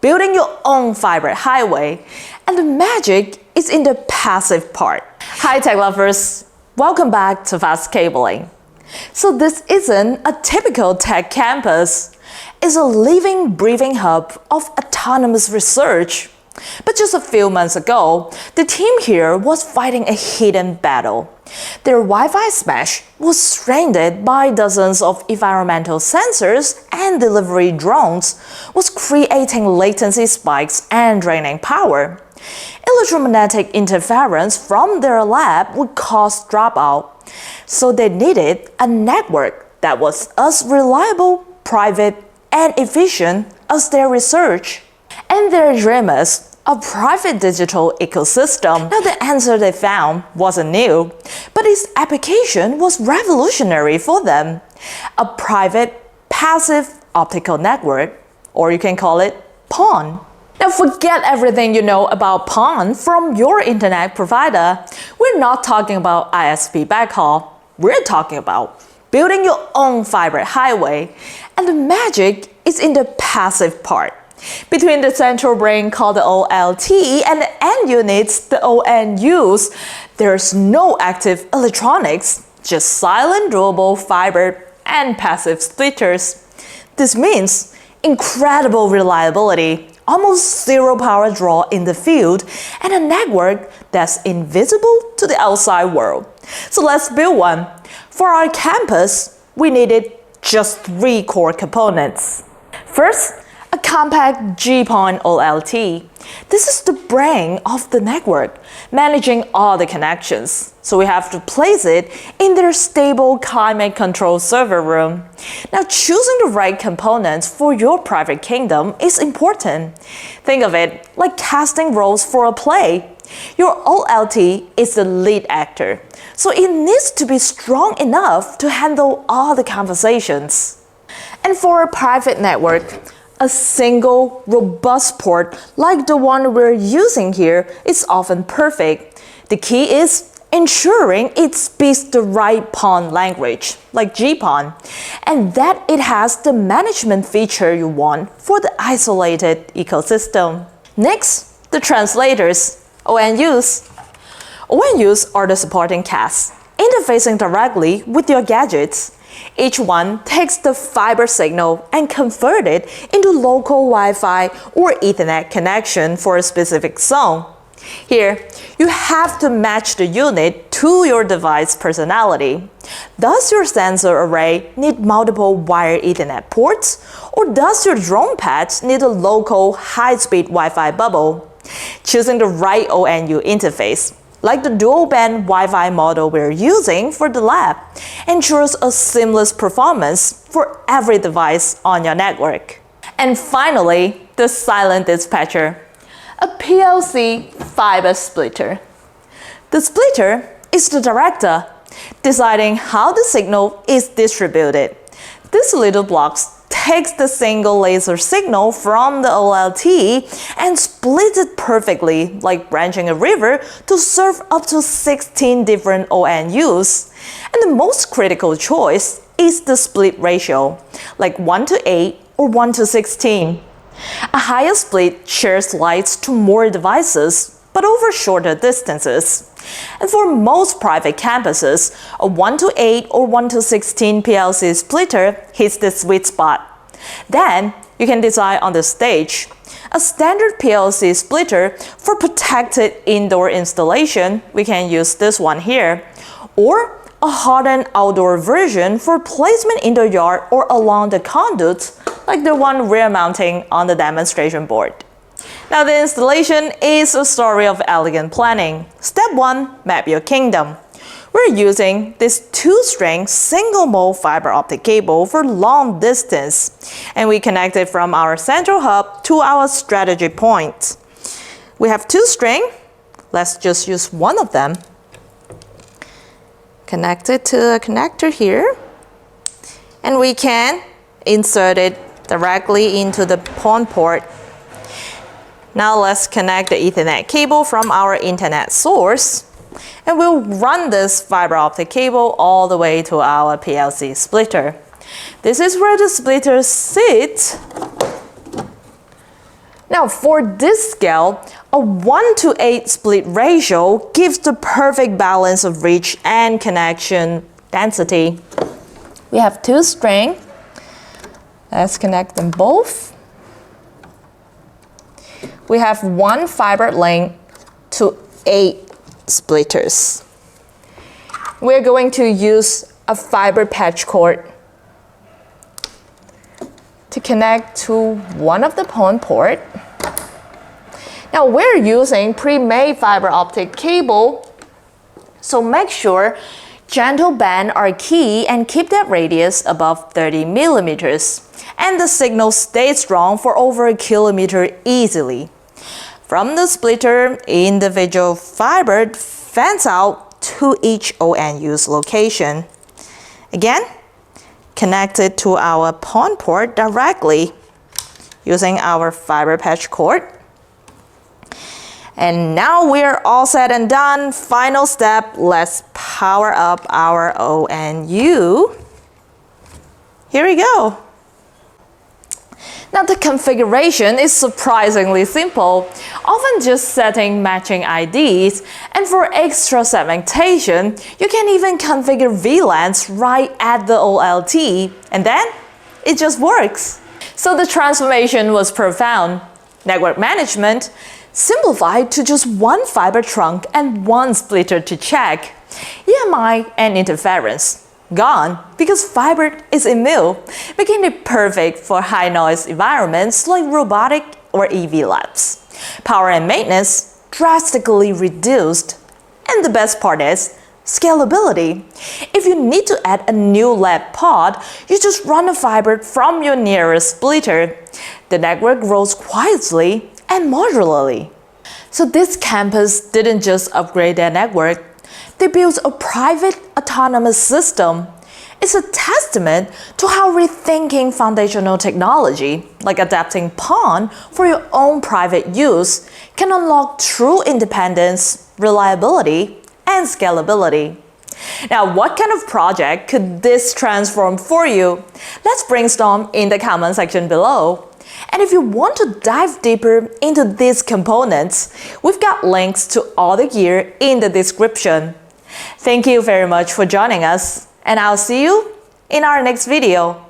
building your own fiber highway, and the magic is in the passive part. Hi tech lovers, welcome back to Fast Cabling. So this isn't a typical tech campus. It's a living, breathing hub of autonomous research. But just a few months ago, the team here was fighting a hidden battle. Their Wi-Fi smash was stranded by dozens of environmental sensors and delivery drones, was creating latency spikes and draining power. Electromagnetic interference from their lab would cause dropout, so they needed a network that was as reliable, private, and efficient as their research. And their dream is a private digital ecosystem. Now the answer they found wasn't new, but its application was revolutionary for them. A private passive optical network, or you can call it PON. Now forget everything you know about PON from your internet provider. We're not talking about ISP backhaul. We're talking about building your own fiber highway, and the magic is in the passive part. Between the central brain called the OLT and the end units, the ONUs, there's no active electronics, just silent durable fiber and passive splitters. This means incredible reliability, almost zero power draw in the field, and a network that's invisible to the outside world. So let's build one. For our campus, we needed just 3 core components. First, a compact GPON OLT. This is the brain of the network, managing all the connections. So we have to place it in their stable climate control server room. Now choosing the right components for your private kingdom is important. Think of it like casting roles for a play. Your OLT is the lead actor, so it needs to be strong enough to handle all the conversations. And for a private network, a single, robust port like the one we're using here is often perfect. The key is ensuring it speaks the right PON language, like GPON, and that it has the management feature you want for the isolated ecosystem. Next, the translators, ONUs. ONUs are the supporting casts, interfacing directly with your gadgets. Each one takes the fiber signal and converts it into local Wi-Fi or Ethernet connection for a specific zone. Here, you have to match the unit to your device personality. Does your sensor array need multiple wired Ethernet ports, or does your drone patch need a local high-speed Wi-Fi bubble? Choosing the right ONU interface, like the dual-band Wi-Fi model we're using for the lab, ensures a seamless performance for every device on your network. And finally, the silent dispatcher, a PLC fiber splitter. The splitter is the director, deciding how the signal is distributed. These little blocks takes the single laser signal from the OLT and splits it perfectly, like branching a river, to serve up to 16 different ONUs. And the most critical choice is the split ratio, like 1:8 or 1:16. A higher split shares lights to more devices, but over shorter distances. And for most private campuses, a 1:8 or 1:16 PLC splitter hits the sweet spot. Then, you can decide on the stage. A standard PLC splitter for protected indoor installation, we can use this one here, or a hardened outdoor version for placement in the yard or along the conduits, like the one we're mounting on the demonstration board. Now the installation is a story of elegant planning. Step 1, map your kingdom. We're using this 2-string single-mode fiber optic cable for long distance, and we connect it from our central hub to our strategy point. We have 2 strings. Let's just use one of them. Connect it to a connector here, and we can insert it directly into the PON port. Now let's connect the Ethernet cable from our internet source, and we'll run this fiber optic cable all the way to our PLC splitter. This is where the splitters sit Now for this scale, a 1:8 split ratio gives the perfect balance of reach and connection density. We have 2 strings. Let's connect them both. We have 1 fiber link to 8 splitters. We're going to use a fiber patch cord to connect to one of the PON port. Now we're using pre-made fiber optic cable, so make sure gentle bend are key and keep that radius above 30 millimeters. And the signal stays strong for over 1 kilometer easily. From the splitter, individual fiber fans out to each ONU's location. Again, connect it to our PON port directly using our fiber patch cord. And now we're all set and done. Final step, let's power up our ONU. Here we go. Now the configuration is surprisingly simple, often just setting matching IDs, and for extra segmentation, you can even configure VLANs right at the OLT, and then it just works. So the transformation was profound. Network management simplified to just 1 fiber trunk and 1 splitter to check. EMI and interference gone because fiber is immune, making it perfect for high noise environments like robotic or EV labs. Power and maintenance drastically reduced. And the best part is scalability. If you need to add a new lab pod, you just run a fiber from your nearest splitter. The network grows quietly and modularly. So this campus didn't just upgrade their network, they built a private autonomous system. It's a testament to how rethinking foundational technology, like adapting PON for your own private use, can unlock true independence, reliability, and scalability. Now, what kind of project could this transform for you? Let's brainstorm in the comment section below. And if you want to dive deeper into these components, we've got links to all the gear in the description. Thank you very much for joining us, and I'll see you in our next video.